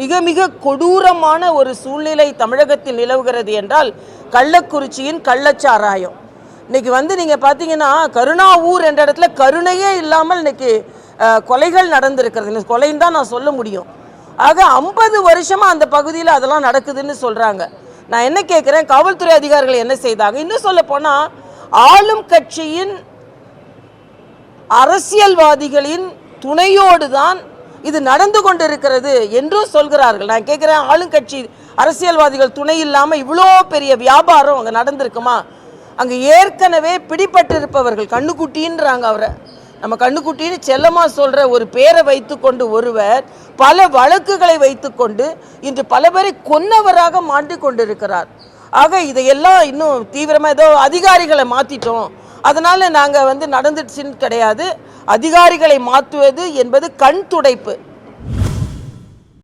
மிக மிக கொடூரமான ஒரு சூழ்நிலை தமிழகத்தில் நிலவுகிறது என்றால் கள்ளக்குறிச்சியின் கள்ளச்சாராயம். இன்னைக்கு நீங்கள் பார்த்தீங்கன்னா கருணாவூர் என்ற இடத்துல கருணையே இல்லாமல் இன்னைக்கு கொலைகள் நடந்திருக்கிறது. கொலைன்னு தான் நான் சொல்ல முடியும். ஆக 50 வருஷமாக அந்த பகுதியில் அதெல்லாம் நடக்குதுன்னு சொல்கிறாங்க. நான் என்ன கேட்குறேன், காவல்துறை அதிகாரிகள் என்ன செய்தாங்க? இன்னும் சொல்ல போனால் ஆளும் கட்சியின் அரசியல்வாதிகளின் துணையோடு தான் இது நடந்து கொண்டிருக்கிறது என்றும் சொல்கிறார்கள். நான் கேட்குறேன், ஆளுங்கட்சி அரசியல்வாதிகள் துணை இல்லாமல் இவ்வளோ பெரிய வியாபாரம் அங்கே நடந்திருக்குமா? அங்கே ஏற்கனவே பிடிபட்டிருப்பவர்கள் கண்ணுக்குட்டின்றாங்க. அவரை நம்ம கண்ணுக்குட்டின்னு செல்லமாக சொல்கிற ஒரு பேரை வைத்துக்கொண்டு ஒருவர் பல வழக்குகளை வைத்துக்கொண்டு இன்று பல பேரை கொன்னவராக மாட்டிக்கொண்டிருக்கிறார். ஆக இதையெல்லாம் இன்னும் தீவிரமாக ஏதோ அதிகாரிகளை மாற்றிட்டோம், அதனால் நாங்கள் நடந்துடுச்சுன்னு கிடையாது. அதிகாரிகளை மாற்றுவது என்பது கண் துடைப்பு.